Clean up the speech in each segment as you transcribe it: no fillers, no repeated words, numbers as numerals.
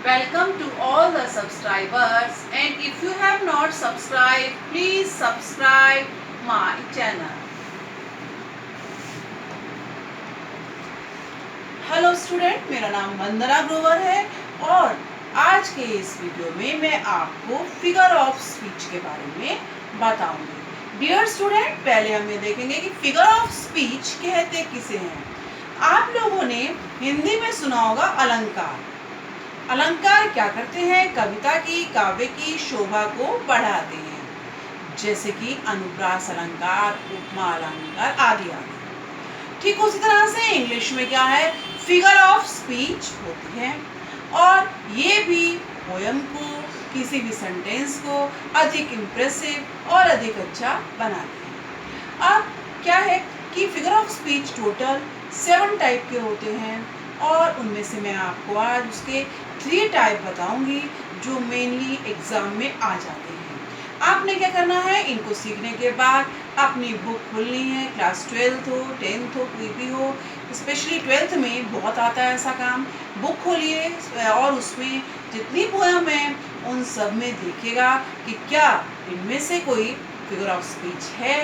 Welcome to all the subscribers, and if you have not subscribed, please subscribe my channel. Hello student, मेरा नाम वंदना ग्रोवर है और आज के इस वीडियो में मैं आपको फिगर ऑफ स्पीच के बारे में बताऊंगी। डियर स्टूडेंट, पहले हम ये देखेंगे कि फिगर ऑफ स्पीच कहते किसे हैं। आप लोगों ने हिंदी में सुना होगा अलंकार। अलंकार क्या करते हैं? कविता की, काव्य की शोभा को बढ़ाते हैं, जैसे कि अनुप्रास अलंकार, उपमा अलंकार आदि आदि। ठीक उसी तरह से इंग्लिश में क्या है? फिगर ऑफ स्पीच होती है और ये भी पोयम को, किसी भी सेंटेंस को अधिक इम्प्रेसिव और अधिक अच्छा बनाती है। अब क्या है कि figure of speech total 7 type के होते हैं और उनमें से मैं आपको आज उसके 3 टाइप बताऊंगी जो मेनली एग्जाम में आ जाते हैं। आपने क्या करना है, इनको सीखने के बाद अपनी बुक खोलनी है। क्लास 12th हो, 10th हो, कोई भी हो, स्पेशली 12th में बहुत आता है ऐसा काम। बुक खोलिए और उसमें जितनी पोयम है उन सब में देखिएगा कि क्या इनमें से कोई फिगर ऑफ स्पीच है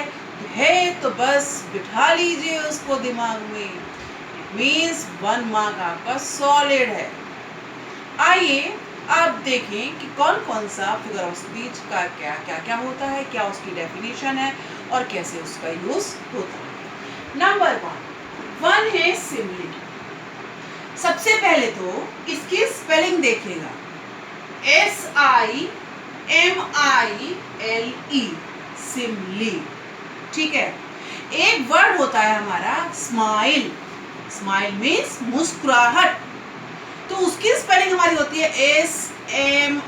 तो बस बिठा लीजिए उसको दिमाग में। इट मीन्स 1 मार्क आपका सॉलिड है। आइए आप देखें कि कौन कौन सा फिगर ऑफ स्पीच का क्या होता है, क्या उसकी डेफिनेशन है और कैसे उसका यूज होता है। नंबर 1 है सिमिली। सबसे पहले तो इसकी स्पेलिंग देखिएगा, SIMILE, सिमिली। ठीक है। एक वर्ड होता है हमारा स्माइल। स्माइल मीन्स मुस्कुराहट, तो उसकी स्पेलिंग हमारी होती है SMILE,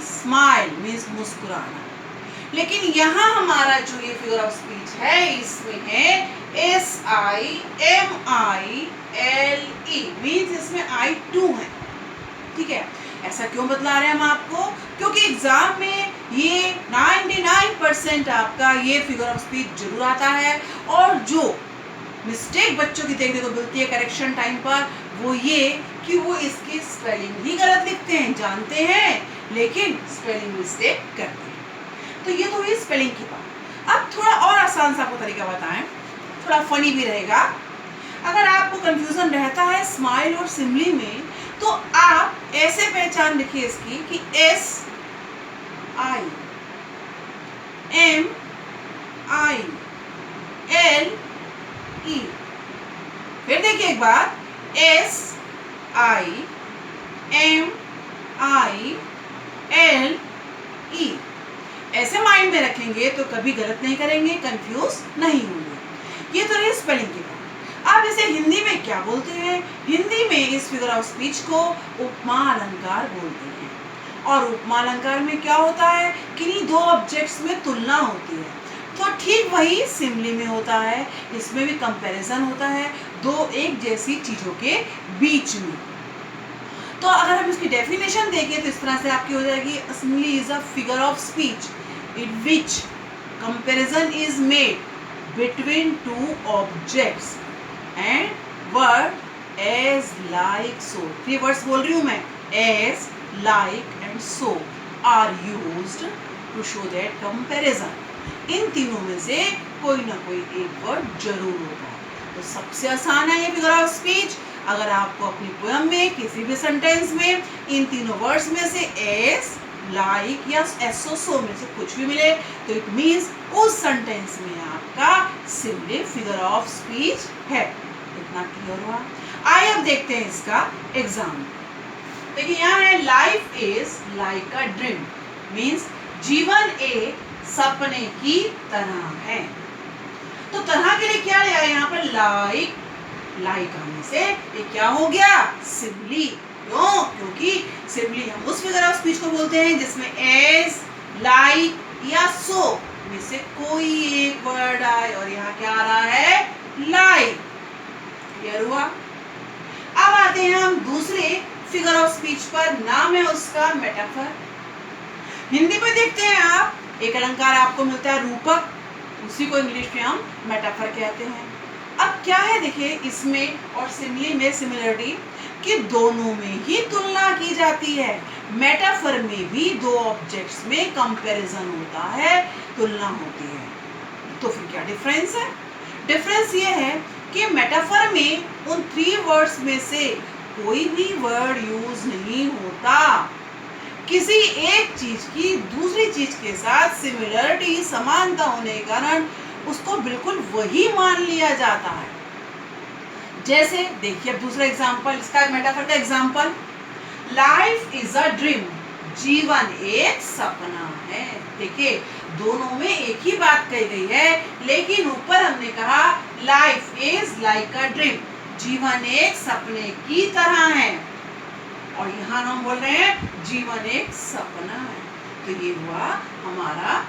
स्माइल मीन्स मुस्कुराना। लेकिन यहाँ हमारा जो ये फिगर ऑफ स्पीच है इसमें है SIMILE मीन्स इसमें I2 है। ठीक है। ऐसा क्यों बतला रहे हैं हम आपको? क्योंकि एग्जाम में ये 99% आपका ये फिगर ऑफ स्पीच जरूर आता है और जो मिस्टेक बच्चों की देखने को मिलती है करेक्शन टाइम पर वो ये कि वो इसकी स्पेलिंग ही गलत लिखते हैं, जानते हैं लेकिन स्पेलिंग मिस्टेक करते हैं। तो ये तो हुई स्पेलिंग की बात। अब थोड़ा और आसान सा आपको तरीका बताएं, थोड़ा फनी भी रहेगा। अगर आपको कंफ्यूजन रहता है स्माइल और सिमिली में तो आप ऐसे पहचान लिखिए इसकी कि SIMILE। फिर देखिए एक बार SIMILE। ऐसे माइंड में रखेंगे तो कभी गलत नहीं करेंगे, कंफ्यूज नहीं होंगे। ये तो रही स्पेलिंग की बात। अब इसे हिंदी में क्या बोलते हैं? हिंदी में इस फिगर ऑफ स्पीच को उपमा अलंकार बोलते हैं। और उपमा अलंकार में क्या होता है कि इन्हीं 2 ऑब्जेक्ट्स में तुलना होती है। तो ठीक वही सिमिली में होता है, इसमें भी कंपैरिजन होता है 2 एक जैसी चीजों के बीच में। तो अगर हम इसकी डेफिनेशन देखें तो इस तरह से आपकी हो जाएगी, simile is a figure of speech in which comparison is made between 2 objects and word as like so. 3 words बोल रही हूं मैं, as, like and so are used to show that comparison. इन तीनों में से कोई ना कोई एक वर्ड जरूर होता है। तो सबसे आसान है ये फिगर ऑफ स्पीच। अगर आपको अपनी पोयम में किसी भी सेंटेंस में इन तीनों वर्ड्स में से एज, लाइक या एसो सो में से कुछ भी मिले तो इट मीन्स उस सेंटेंस में आपका सिमिली फिगर ऑफ स्पीच है। इतना क्लियर हुआ? आइए अब देखते हैं इसका एग्जाम। देखिए यहाँ है life is like a dream, means जीवन एक सपने की तरह है। तो तरह के लिए क्या लिया यहाँ पर? लाइक आने से ये क्या हो गया? सिमिली। क्यों? क्योंकि सिमिली हम उस फिगर ऑफ स्पीच को बोलते हैं जिसमें एज, लाइक या सो में से कोई एक वर्ड आए और यहाँ क्या आ रहा है? लाइक। क्लियर हुआ? अब आते हैं हम दूसरे फिगर ऑफ स्पीच पर, नाम है उसका मेटाफर। हिंदी में देखते हैं आप, एक अलंकार आपको मिलता है रूपक, उसी को इंग्लिश में हम मेटाफर कहते हैं। अब क्या है देखिए इसमें और सिमिली में सिमिलरिटी कि दोनों में ही तुलना की जाती है। मेटाफर में भी दो ऑब्जेक्ट्स में कंपैरिजन होता है, तुलना होती है। तो फिर क्या डिफरेंस है? डिफरेंस ये है कि मेटाफर में उन 3 वर्ड्स में से कोई भी वर्ड यूज नहीं होता। किसी एक चीज की दूसरी चीज के साथ सिमिलरिटी, समानता होने के कारण उसको बिल्कुल वही मान लिया जाता है। जैसे देखिए अब दूसरा एग्जांपल, इसका मेटाफर का example, life is a dream, जीवन एक सपना है। देखिए दोनों में एक ही बात कही गई है, लेकिन ऊपर हमने कहा life is like a dream, जीवन एक सपने की तरह है, और यहाँ हम बोल रहे हैं जीवन एक सपना है। तो ये हुआ हमारा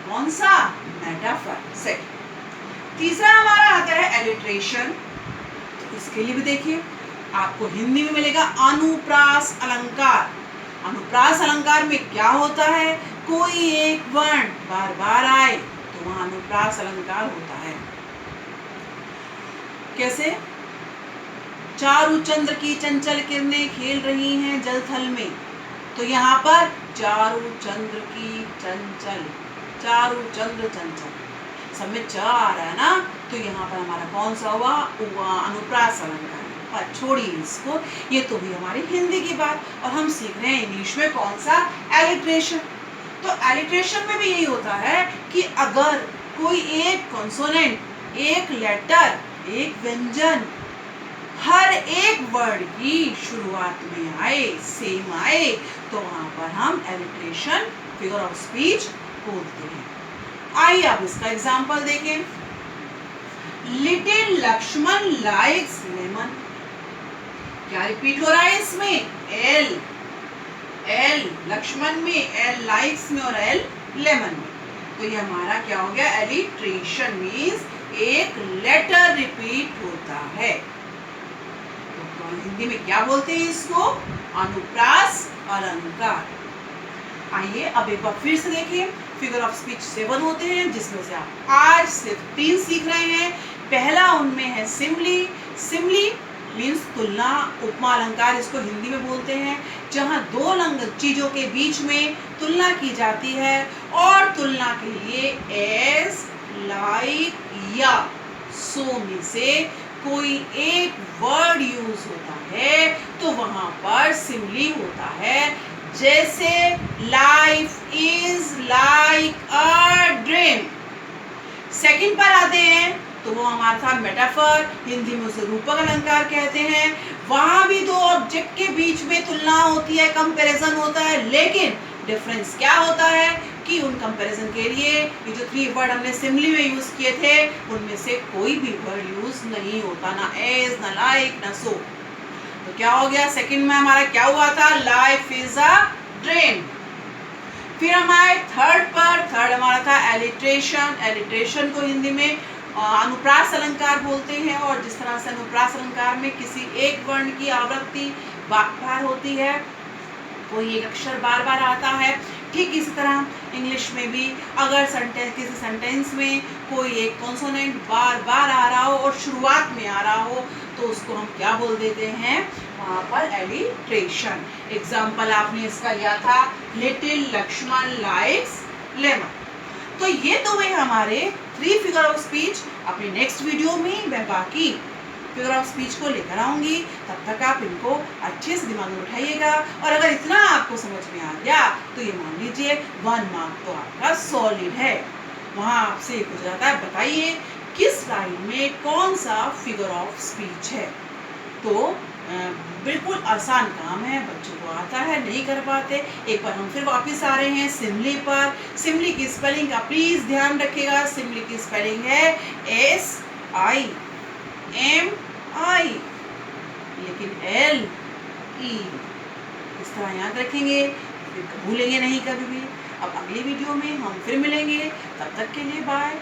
कौन सा मेटाफर। सेकंड, तीसरा हमारा आता है एलिट्रेशन। तो इसके लिए भी देखिए आपको हिंदी में मिलेगा अनुप्रास अलंकार। अनुप्रास अलंकार में क्या होता है? कोई एक वर्ण बार बार आए तो वहां अनुप्रास अलंकार होता है। कैसे? चारु चंद्र की चंचल किरणें खेल रही हैं जल थल में, तो यहाँ पर चारु चंद्र की चंचल, चारु चंद्र चंचल, सब में च आ रहा है ना, तो यहाँ पर हमारा कौन सा हुआ? अनुप्रास अलंकार। और छोड़िए इसको, ये तो भी हमारी हिंदी की बात, और हम सीख रहे हैं इंग्लिश में कौन सा? एलिट्रेशन। तो एलिट्रेशन में भी यही होता है कि अगर कोई एक कॉन्सोनेंट, एक लेटर, एक व्यंजन हर एक वर्ड की शुरुआत में आए, सेम आए, तो वहां पर हम एलिट्रेशन फिगर ऑफ स्पीच बोलते हैं। आइए अब इसका एग्जांपल देखें। लिटिल लक्ष्मण लाइक्स लेमन, क्या रिपीट हो रहा है इसमें? एल, एल लक्ष्मण में, एल लाइक्स में और एल लेमन में। तो ये हमारा क्या हो गया? एलिट्रेशन मीन्स एक लेटर रिपीट होता है। तो हिंदी में क्या बोलते हैं इसको? अनुप्रास अलंकार। आइए अब एक बार फिर से देखिए, फिगर ऑफ स्पीच 7 होते हैं, जिसमें से आप आज सिर्फ 3 सीख रहे हैं। पहला उनमें है सिमली। सिमली मीन्स तुलना, उपमा अलंकार इसको हिंदी में बोलते हैं, जहां दो चीजों के बीच में तुलना की जाती है, और तुलना के लिए एज, लाइक या सो में से कोई एक वर्ड यूज होता है, तो वहां पर सिमली होता है। जैसे life is like a dream. Second पर आते हैं तो वो हमारा था मेटाफर, हिंदी में उसे रूपक अलंकार कहते हैं। वहां भी दो ऑब्जेक्ट के बीच में तुलना होती है, कंपैरिजन होता है, लेकिन डिफरेंस क्या होता है कि उन कंपैरिजन के लिए ये जो 3 वर्ड हमने सिमली में यूज किए थे, उनमें से कोई भी वर्ड यूज नहीं होता, ना एज, ना लाइक, ना सो। तो क्या हो गया? सेकंड में हमारा क्या हुआ था? Life is a dream. फिर हमारे थर्ड हमारा था एलिट्रेशन। एलिट्रेशन को हिंदी में अनुप्रास अलंकार बोलते हैं, और जिस तरह से अनुप्रास अलंकार में किसी एक वर्ण की आवृत्ति बार होती है, कोई एक अक्षर बार बार आता है, ठीक इसी तरह इंग्लिश में भी अगर किसी सेंटेंस में कोई एक कॉन्सोनेंट बार बार आ रहा हो और शुरुआत में आ रहा हो, तो उसको हम क्या बोल देते हैं? वहाँ पर एलिट्रेशन। एग्जाम्पल आपने इसका लिया था, लिटिल लक्ष्मण लाइक्स लेमन। तो ये तो हुए हमारे 3 फिगर ऑफ स्पीच। अपने नेक्स्ट वीडियो में मैं बाकी फिगर ऑफ स्पीच को लेकर आऊंगी। तब तक आप इनको अच्छे से दिमाग में उठाइएगा, और अगर इतना आपको समझ में आ गया तो ये मान लीजिए 1 मार्क तो आपका सॉलिड है। वहाँ आपसे पूछा जाता है बताइए किस लाइन में कौन सा फिगर ऑफ स्पीच है। तो बिल्कुल आसान काम है, बच्चों को आता है, नहीं कर पाते। एक बार हम फिर वापस आ रहे हैं सिमली पर। सिमली की स्पेलिंग का प्लीज ध्यान रखिएगा। सिमली की स्पेलिंग है SIMI, लेकिन LE, इस तरह याद रखेंगे, फिर भूलेंगे नहीं कभी भी। अब अगली वीडियो में हम फिर मिलेंगे, तब तक के लिए बाय।